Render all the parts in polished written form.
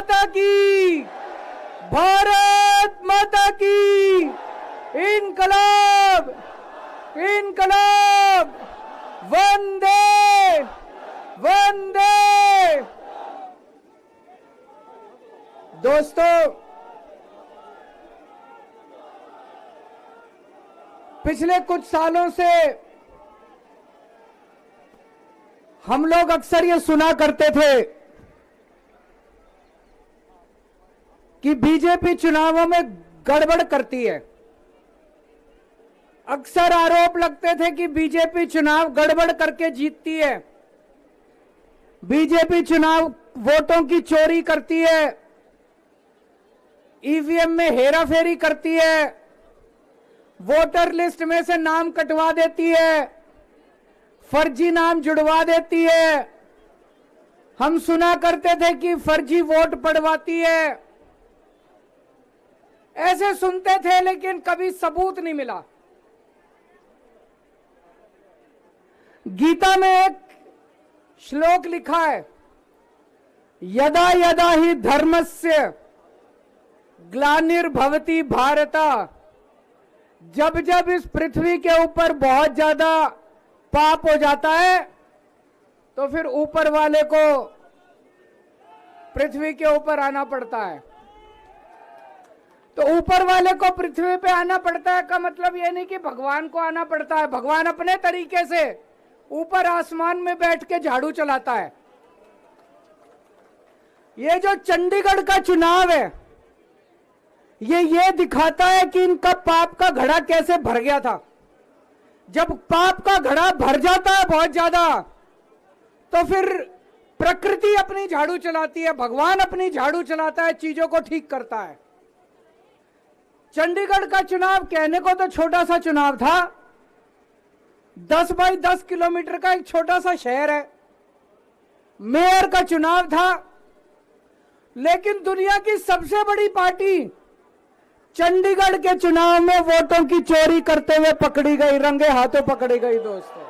माता की, भारत माता की, इनकलाब इनकलाब, वंदे वंदे। दोस्तों, पिछले कुछ सालों से हम लोग अक्सर ये सुना करते थे कि बीजेपी चुनावों में गड़बड़ करती है। अक्सर आरोप लगते थे कि बीजेपी चुनाव गड़बड़ करके जीतती है, बीजेपी चुनाव वोटों की चोरी करती है, ईवीएम में हेराफेरी करती है, वोटर लिस्ट में से नाम कटवा देती है, फर्जी नाम जुड़वा देती है। हम सुना करते थे कि फर्जी वोट पड़वाती है। ऐसे सुनते थे, लेकिन कभी सबूत नहीं मिला। गीता में एक श्लोक लिखा है, यदा यदा ही धर्मस्य ग्लानिर्भवति भारत। जब जब इस पृथ्वी के ऊपर बहुत ज्यादा पाप हो जाता है, तो फिर ऊपर वाले को पृथ्वी के ऊपर आना पड़ता है। तो ऊपर वाले को पृथ्वी पे आना पड़ता है का मतलब यह नहीं कि भगवान को आना पड़ता है। भगवान अपने तरीके से ऊपर आसमान में बैठ के झाड़ू चलाता है। ये जो चंडीगढ़ का चुनाव है, ये दिखाता है कि इनका पाप का घड़ा कैसे भर गया था। जब पाप का घड़ा भर जाता है बहुत ज्यादा, तो फिर प्रकृति अपनी झाड़ू चलाती है, भगवान अपनी झाड़ू चलाता है, चीजों को ठीक करता है। चंडीगढ़ का चुनाव कहने को तो छोटा सा चुनाव था, 10 बाई 10 किलोमीटर का एक छोटा सा शहर है, मेयर का चुनाव था। लेकिन दुनिया की सबसे बड़ी पार्टी चंडीगढ़ के चुनाव में वोटों की चोरी करते हुए पकड़ी गई, रंगे हाथों पकड़ी गई। दोस्तों,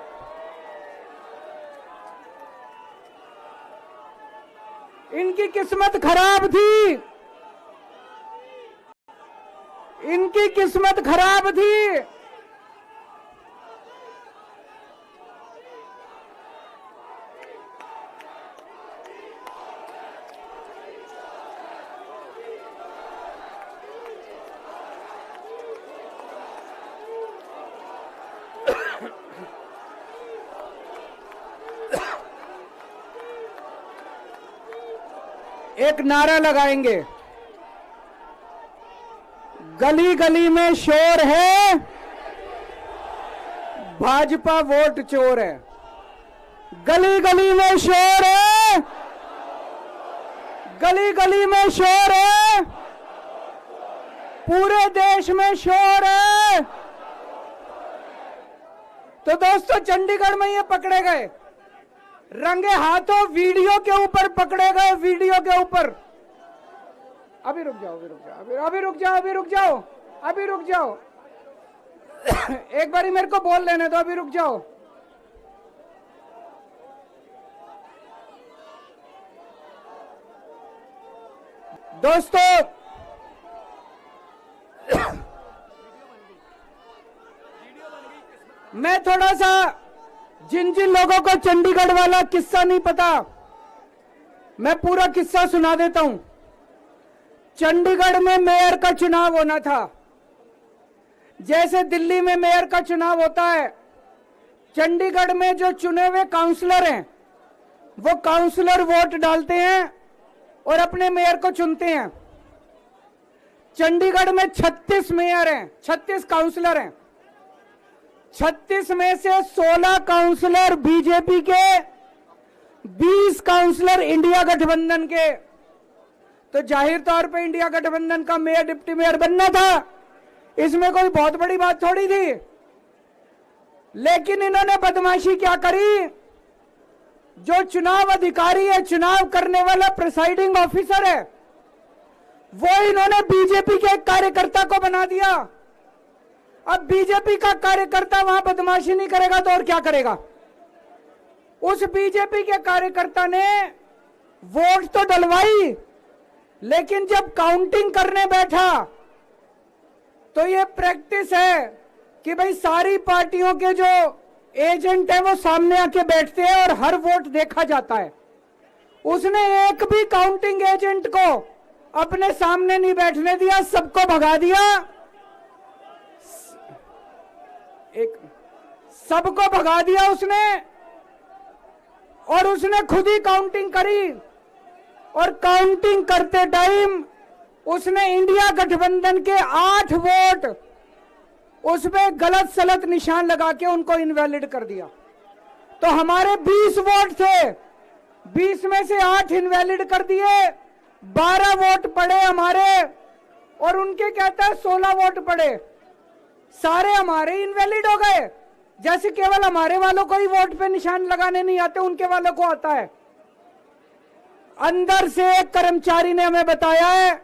इनकी किस्मत खराब थी, इनकी किस्मत खराब थी। एक नारा लगाएंगे, गली गली में शोर है, भाजपा वोट चोर है। गली गली में शोर है, गली गली में शोर है, पूरे देश में शोर है। तो दोस्तों, चंडीगढ़ में ये पकड़े गए, रंगे हाथों वीडियो के ऊपर पकड़े गए, वीडियो के ऊपर। अभी रुक जाओ, अभी रुक जाओ, अभी रुक जाओ, अभी रुक जाओ, अभी रुक जाओ। एक बारी मेरे को बोल लेने दो, अभी रुक जाओ। दोस्तों, मैं थोड़ा सा, जिन जिन लोगों को चंडीगढ़ वाला किस्सा नहीं पता, मैं पूरा किस्सा सुना देता हूं। चंडीगढ़ में मेयर का चुनाव होना था, जैसे दिल्ली में मेयर का चुनाव होता है। चंडीगढ़ में जो चुने हुए काउंसलर हैं, वो काउंसलर वोट डालते हैं और अपने मेयर को चुनते हैं। चंडीगढ़ में 36 मेयर हैं, 36 काउंसलर हैं। 36 में से 16 काउंसलर बीजेपी के, 20 काउंसलर इंडिया गठबंधन के। तो जाहिर तौर पे इंडिया गठबंधन का मेयर डिप्टी मेयर बनना था, इसमें कोई बहुत बड़ी बात थोड़ी थी। लेकिन इन्होंने बदमाशी क्या करी, जो चुनाव अधिकारी है, चुनाव करने वाला प्रिसाइडिंग ऑफिसर है, वो इन्होंने बीजेपी के एक कार्यकर्ता को बना दिया। अब बीजेपी का कार्यकर्ता वहां बदमाशी नहीं करेगा तो और क्या करेगा। उस बीजेपी के कार्यकर्ता ने वोट तो डलवाई, लेकिन जब काउंटिंग करने बैठा तो ये प्रैक्टिस है कि भाई सारी पार्टियों के जो एजेंट है वो सामने आके बैठते हैं और हर वोट देखा जाता है। उसने एक भी काउंटिंग एजेंट को अपने सामने नहीं बैठने दिया, सबको भगा दिया, सबको भगा दिया उसने, और उसने खुद ही काउंटिंग करी। और काउंटिंग करते टाइम उसने इंडिया गठबंधन के 8 वोट उसमें गलत सलत निशान लगा के उनको इनवैलिड कर दिया। तो हमारे 20 वोट थे, 20 में से 8 इनवैलिड कर दिए, 12 वोट पड़े हमारे, और उनके कहता है 16 वोट पड़े, सारे हमारे इनवैलिड हो गए। जैसे केवल हमारे वालों को ही वोट पे निशान लगाने नहीं आते, उनके वालों को आता है। अंदर से एक कर्मचारी ने हमें बताया है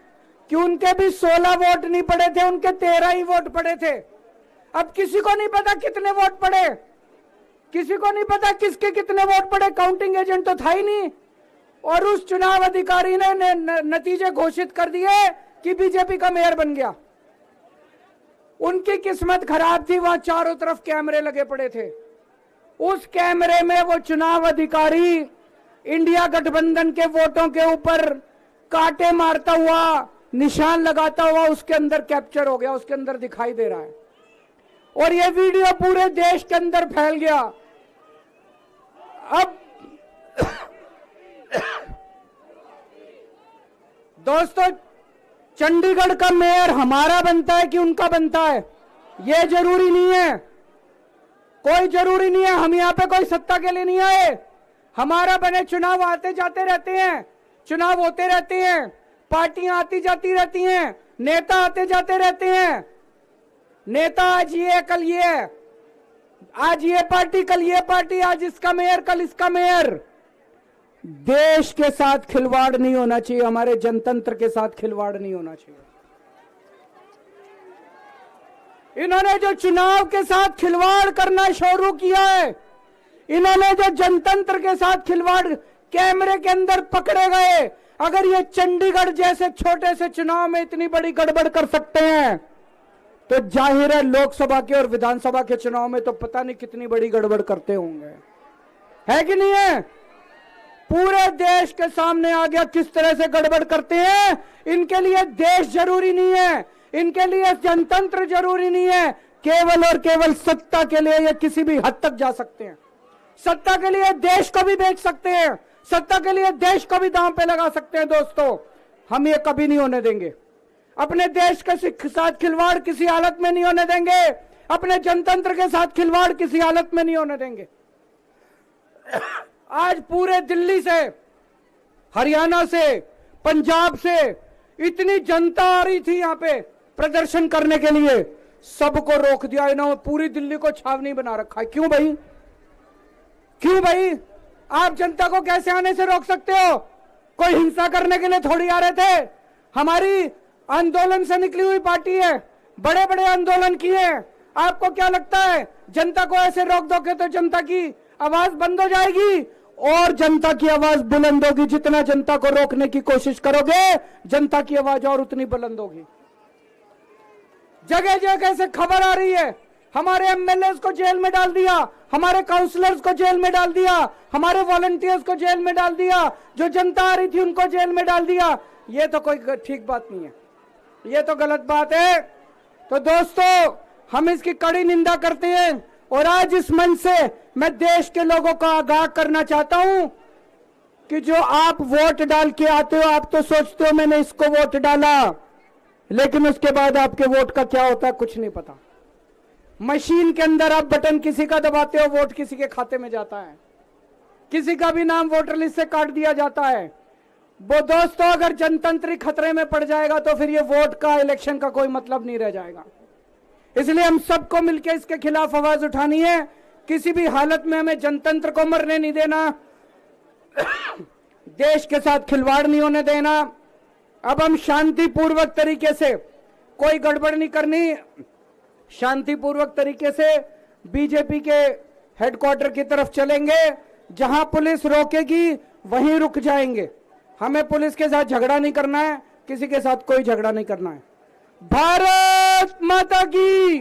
कि उनके भी 16 वोट नहीं पड़े थे, उनके 13 ही वोट पड़े थे। अब किसी को नहीं पता कितने वोट पड़े, किसी को नहीं पता किसके कितने वोट पड़े, काउंटिंग एजेंट तो था ही नहीं। और उस चुनाव अधिकारी ने नतीजे घोषित कर दिए कि बीजेपी का मेयर बन गया। उनकी किस्मत खराब थी, वहां चारों तरफ कैमरे लगे पड़े थे। उस कैमरे में वो चुनाव अधिकारी इंडिया गठबंधन के वोटों के ऊपर कांटे मारता हुआ, निशान लगाता हुआ उसके अंदर कैप्चर हो गया, उसके अंदर दिखाई दे रहा है। और ये वीडियो पूरे देश के अंदर फैल गया। अब दोस्तों, चंडीगढ़ का मेयर हमारा बनता है कि उनका बनता है, ये जरूरी नहीं है, कोई जरूरी नहीं है। हम यहां पे कोई सत्ता के लिए नहीं आए, हमारा बने। चुनाव आते जाते रहते हैं, चुनाव होते रहते हैं, पार्टियां आती जाती रहती हैं, नेता आते जाते रहते हैं। नेता आज ये कल ये, आज ये पार्टी कल ये पार्टी, आज इसका मेयर कल इसका मेयर। देश के साथ खिलवाड़ नहीं होना चाहिए, हमारे जनतंत्र के साथ खिलवाड़ नहीं होना चाहिए। इन्होंने जो चुनाव के साथ खिलवाड़ करना शुरू किया है, इन्होंने जो जनतंत्र के साथ खिलवाड़, कैमरे के अंदर पकड़े गए। अगर ये चंडीगढ़ जैसे छोटे से चुनाव में इतनी बड़ी गड़बड़ कर सकते हैं, तो जाहिर है लोकसभा के और विधानसभा के चुनाव में तो पता नहीं कितनी बड़ी गड़बड़ करते होंगे, है कि नहीं है? पूरे देश के सामने आ गया किस तरह से गड़बड़ करते हैं। इनके लिए देश जरूरी नहीं है, इनके लिए जनतंत्र जरूरी नहीं है, केवल और केवल सत्ता के लिए ये किसी भी हद तक जा सकते हैं। सत्ता के लिए देश को भी बेच सकते हैं, सत्ता के लिए देश को भी दांव पे लगा सकते हैं। दोस्तों, हम ये कभी नहीं होने देंगे। अपने देश के साथ खिलवाड़ किसी हालत में नहीं होने देंगे, अपने जनतंत्र के साथ खिलवाड़ किसी हालत में नहीं होने देंगे। आज पूरे दिल्ली से, हरियाणा से, पंजाब से इतनी जनता आ रही थी यहां पे प्रदर्शन करने के लिए, सबको रोक दिया इन्होंने। पूरी दिल्ली को छावनी बना रखा है। क्यों भाई, क्यों भाई? आप जनता को कैसे आने से रोक सकते हो? कोई हिंसा करने के लिए थोड़ी आ रहे थे। हमारी आंदोलन से निकली हुई पार्टी है, बड़े बड़े आंदोलन किए। आपको क्या लगता है जनता को ऐसे रोक दोगे तो जनता की आवाज बंद हो जाएगी? और जनता की आवाज बुलंद होगी। जितना जनता को रोकने की कोशिश करोगे, जनता की आवाज और उतनी बुलंद होगी। जगह जगह से खबर आ रही है, हमारे एमएलए को जेल में डाल दिया, हमारे काउंसलर्स को जेल में डाल दिया, हमारे वॉलंटियर्स को जेल में डाल दिया, जो जनता आ रही थी उनको जेल में डाल दिया। ये तो कोई ठीक बात नहीं है, ये तो गलत बात है। तो दोस्तों, हम इसकी कड़ी निंदा करते हैं। और आज इस मंच से मैं देश के लोगों को आगाह करना चाहता हूं कि जो आप वोट डाल के आते हो, आप तो सोचते हो मैंने इसको वोट डाला, लेकिन उसके बाद आपके वोट का क्या होता है कुछ नहीं पता। मशीन के अंदर आप बटन किसी का दबाते हो, वोट किसी के खाते में जाता है, किसी का भी नाम वोटर लिस्ट से काट दिया जाता है। वो दोस्तों, अगर जनतंत्र खतरे में पड़ जाएगा तो फिर ये वोट का, इलेक्शन का कोई मतलब नहीं रह जाएगा। इसलिए हम सबको मिलकर इसके खिलाफ आवाज उठानी है। किसी भी हालत में हमें जनतंत्र को मरने नहीं देना, देश के साथ खिलवाड़ नहीं होने देना। अब हम शांतिपूर्वक तरीके से, कोई गड़बड़ नहीं करनी, शांतिपूर्वक तरीके से बीजेपी के हेडक्वार्टर की तरफ चलेंगे। जहां पुलिस रोकेगी वहीं रुक जाएंगे। हमें पुलिस के साथ झगड़ा नहीं करना है, किसी के साथ कोई झगड़ा नहीं करना है। भारत माता की।